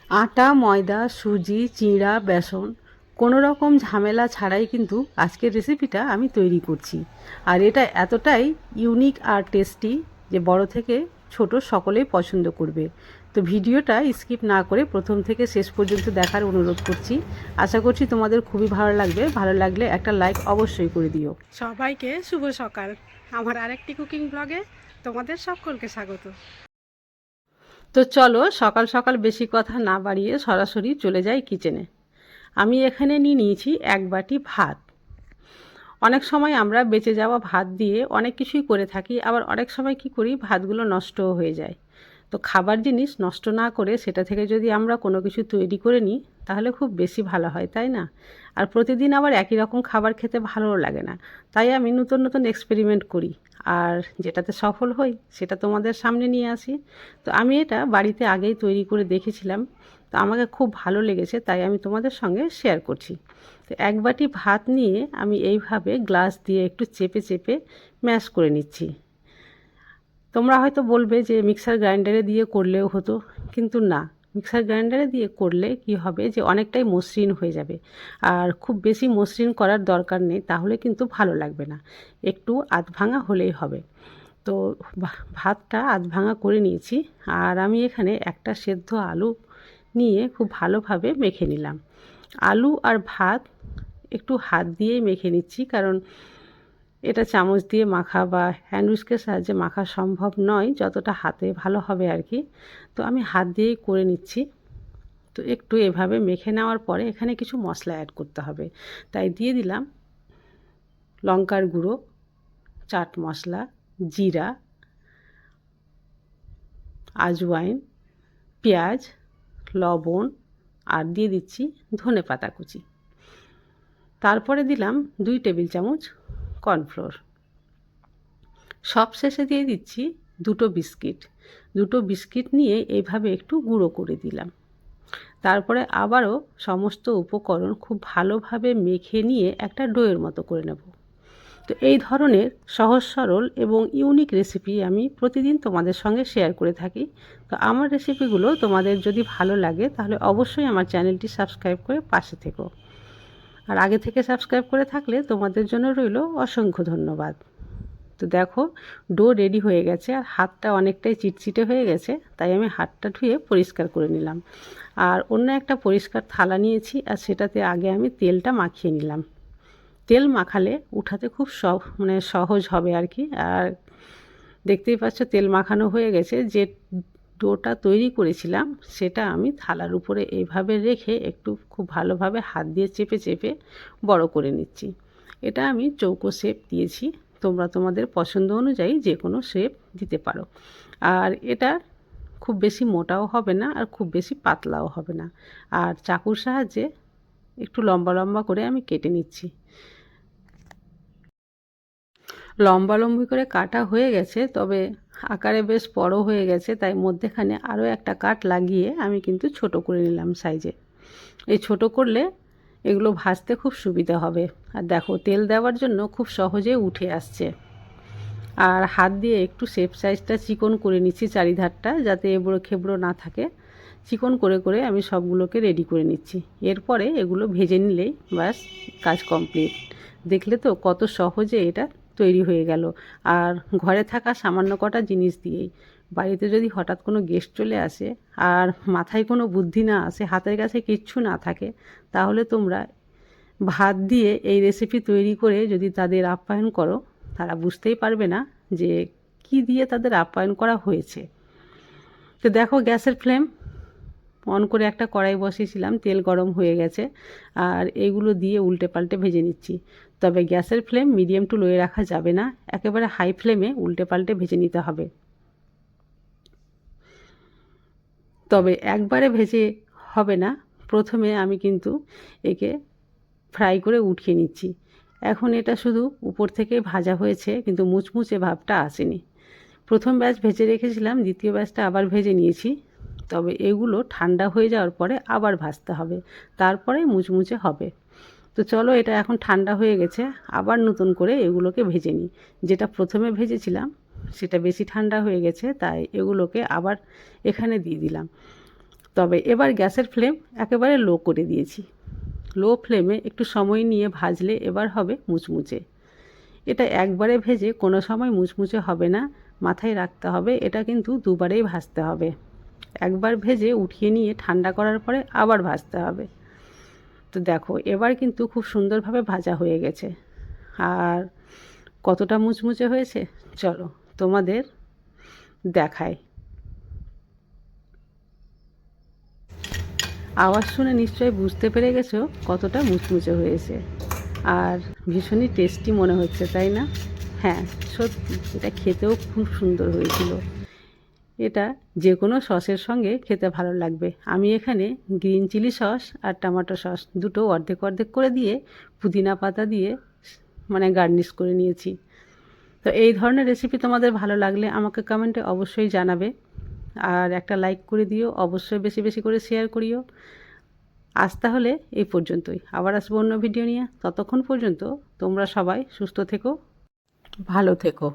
আটা, ময়দা, সুজি, চিঁড়া, বেসন কোনো রকম ঝামেলা ছাড়াই কিন্তু আজকের রেসিপিটা আমি তৈরি করছি। আর এটা এতটাই ইউনিক আর টেস্টি যে বড় থেকে ছোট সকলেই পছন্দ করবে। তো ভিডিওটা স্কিপ না করে প্রথম থেকে শেষ পর্যন্ত দেখার অনুরোধ করছি। আশা করছি তোমাদের খুবই ভালো লাগবে। ভালো লাগলে একটা লাইক অবশ্যই করে দিও। সবাইকে শুভ সকাল। আমার আরেকটি কুকিং ব্লগে তোমাদের সকলকে স্বাগত। তো চলো সকাল সকাল বেশি কথা না বাড়িয়ে সরাসরি চলে যাই কিচেনে। আমি এখানে নিয়েছি 1 বাটি ভাত। অনেক সময় আমরা বেঁচে যাওয়া ভাত দিয়ে অনেক কিছুই করে থাকি, আবার অনেক সময় কি করি ভাতগুলো নষ্টও হয়ে যায়। তো খাবার জিনিস নষ্ট না করে সেটা থেকে যদি আমরা কোনো কিছু তৈরি করে নিই তাহলে খুব বেশি ভালো হয়, তাই না? আর প্রতিদিন আবার একই রকম খাবার খেতে ভালোও লাগে না। তাই আমি নতুন নতুন এক্সপেরিমেন্ট করি, আর যেটাতে সফল হই সেটা তোমাদের সামনে নিয়ে আসি। তো আমি এটা বাড়িতে আগেই তৈরি করে দেখেছিলাম, তো আমাকে খুব ভালো লেগেছে, তাই আমি তোমাদের সঙ্গে শেয়ার করছি। তো 1 বাটি ভাত নিয়ে আমি এইভাবে গ্লাস দিয়ে একটু চেপে চেপে ম্যাশ করে নিচ্ছি। তোমরা হয়তো বলবে যে মিক্সার গ্রাইন্ডারে দিয়ে করলেও হতো, কিন্তু না, মিক্সার গ্রাইন্ডারে দিয়ে করলে কি হবে যে অনেকটাই মসৃণ হয়ে যাবে। আর খুব বেশি মসৃণ করার দরকার নেই, তাহলে কিন্তু ভালো লাগবে না, একটু আধ ভাঙা হলেই হবে। তো ভাতটা আধ ভাঙা করে নিয়েছি। আর আমি এখানে একটা সেদ্ধ আলু নিয়ে খুব ভালোভাবে মেখে নিলাম। আলু আর ভাত একটু হাত দিয়েই মেখে নিচ্ছি, কারণ এটা চামচ দিয়ে মাখা বা হ্যান্ড উইস্কের সাহায্যে মাখা সম্ভব নয়, যতটা হাতে ভালো হবে আর কি। তো আমি হাত দিয়েই করে নিচ্ছি। তো একটু এভাবে মেখে নেওয়ার পরে এখানে কিছু মশলা অ্যাড করতে হবে, তাই দিয়ে দিলাম লঙ্কার গুঁড়ো, চাট মশলা, জিরা, আজওয়াইন, পেঁয়াজ, লবণ, আর দিয়ে দিচ্ছি ধনেপাতা কুচি। তারপরে দিলাম 2 টেবিল চামচ কর্নফ্লোর। সব শেষে দিয়ে দিচ্ছি 2টো বিস্কিট। 2টো বিস্কিট নিয়ে এইভাবে একটু গুঁড়ো করে দিলাম। তারপরে আবারও সমস্ত উপকরণ খুব ভালোভাবে মেখে নিয়ে একটা ডোয়ের মতো করে নেব। তো এই ধরনের সহজ সরল এবং ইউনিক রেসিপি আমি প্রতিদিন তোমাদের সঙ্গে শেয়ার করে থাকি। তো আমার রেসিপিগুলো তোমাদের যদি ভালো লাগে তাহলে অবশ্যই আমার চ্যানেলটি সাবস্ক্রাইব করে পাশে থেকো। আর আগে থেকে সাবস্ক্রাইব করে থাকলে তোমাদের জন্য রইল অসংখ্য ধন্যবাদ। তো দেখো, ডো রেডি হয়ে গেছে, আর হাতটা অনেকটাই চিটচিটে হয়ে গেছে, তাই আমি হাতটা ধুয়ে পরিষ্কার করে নিলাম। আর অন্য একটা পরিষ্কার থালা নিয়েছি, আর সেটাতে আগে আমি তেলটা মাখিয়ে নিলাম। তেল মাখালে উঠাতে খুব সহজ হবে আর কি। আর দেখতেই পাচ্ছ তেল মাখানো হয়ে গেছে। যে ডোটা তৈরি করেছিলাম সেটা আমি থালার উপরে এইভাবে রেখে একটু খুব ভালোভাবে হাত দিয়ে চেপে চেপে বড় করে নিচ্ছি। এটা আমি চৌকো শেপ দিয়েছি, তোমরা তোমাদের পছন্দ অনুযায়ী যে কোনো শেপ দিতে পারো। আর এটা খুব বেশি মোটাও হবে না আর খুব বেশি পাতলাও হবে না। আর চাকুর সাহায্যে একটু লম্বা লম্বা করে আমি কেটে নিচ্ছি। লম্বালম্বি করে কাটা হয়ে গেছে, তবে আকারে বেশ বড় হয়ে গেছে, তাই মধ্যেখানে আরও একটা কাট লাগিয়ে আমি কিন্তু ছোট করে নিলাম সাইজে। এই ছোট করলে এগুলো ভাজতে খুব সুবিধা হবে। আর দেখো তেল দেওয়ার জন্য খুব সহজে উঠে আসছে। আর হাত দিয়ে একটু শেপ সাইজটা চিকন করে নিচ্ছি চারিধারটা, যাতে এবড়ো খেবড়ো না থাকে। চিকন করে করে আমি সবগুলোকে রেডি করে নিচ্ছি। এরপরে এগুলো ভেজে নিলেই ব্যাস কাজ কমপ্লিট। দেখলে তো কত সহজে এটা তৈরি হয়ে গেল। আর ঘরে থাকা সামান্য কটা জিনিস দিয়েই। বাড়িতে যদি হঠাৎ কোনো গেস্ট চলে আসে আর মাথায় কোনো বুদ্ধি না আসে, হাতের কাছে কিচ্ছু না থাকে, তাহলে তোমরা ভাত দিয়ে এই রেসিপি তৈরি করে যদি তাদের আপ্যায়ন করো, তারা বুঝতেই পারবে না যে কি দিয়ে তাদের আপ্যায়ন করা হয়েছে। তো দেখো গ্যাসের ফ্লেম অন করে একটা কড়াই বসিয়েছিলাম, তেল গরম হয়ে গেছে। আর এগুলো দিয়ে উল্টে পাল্টে ভেজে নিচ্ছি। তবে গ্যাসের ফ্লেম মিডিয়াম টু লোয়ে রাখা যাবে না, একেবারে হাই ফ্লেমে উল্টে পাল্টে ভেজে নিতে হবে। তবে একবারে ভেজে হবে না, প্রথমে আমি কিন্তু একে ফ্রাই করে উঠিয়ে নিচ্ছি। এখন এটা শুধু উপর থেকে ভাজা হয়েছে, কিন্তু মুচমুচে ভাবটা আসেনি। প্রথম ব্যাচ ভেজে রেখেছিলাম, দ্বিতীয় ব্যাচটা আবার ভেজে নিয়েছি। তবে এগুলো ঠান্ডা হয়ে যাওয়ার পরে আবার ভাজতে হবে, তারপরে মুচমুচে হবে। তো চলো, এটা এখন ঠান্ডা হয়ে গেছে, আবার নতুন করে এগুলোকে ভেজে নিই। যেটা প্রথমে ভেজেছিলাম সেটা বেশি ঠান্ডা হয়ে গেছে, তাই এগুলোকে আবার এখানে দিয়ে দিলাম। তবে এবার গ্যাসের ফ্লেম একেবারে লো করে দিয়েছি। লো ফ্লেমে একটু সময় নিয়ে ভাজলে এবার হবে মুচমুচে। এটা একবারে ভেজে কোনো সময় মুচমুচে হবে না, মাথায় রাখতে হবে। এটা কিন্তু দুবারেই ভাজতে হবে। একবার ভেজে উঠিয়ে নিয়ে ঠান্ডা করার পরে আবার ভাজতে হবে। তো দেখো এবার কিন্তু খুব সুন্দরভাবে ভাজা হয়ে গেছে। আর কতটা মুচমুচে হয়েছে চলো তোমাদের দেখাই। আওয়াজ শুনে নিশ্চয়ই বুঝতে পেরে গেছো কতটা মুচমুচে হয়েছে, আর ভীষণই টেস্টি মনে হচ্ছে, তাই না? হ্যাঁ, সত্যি এটা খেতেও খুব সুন্দর হয়েছিল। এটা যে কোনো সসের সঙ্গে খেতে ভালো লাগবে। আমি এখানে গ্রিন চিলি সস আর টমেটো সস দুটো অর্ধেক অর্ধেক করে দিয়ে পুদিনা পাতা দিয়ে গার্নিশ করে নিয়েছি। তো এই ধরনের রেসিপি তোমাদের ভালো লাগলে আমাকে কমেন্টে অবশ্যই জানাবে, আর একটা লাইক করে দিও, অবশ্যই বেশি বেশি করে শেয়ার করিও। আজ তাহলে এই পর্যন্তই, আবার আসবো অন্য ভিডিও নিয়ে। ততক্ষণ পর্যন্ত তোমরা সবাই সুস্থ থেকো, ভালো থেকো।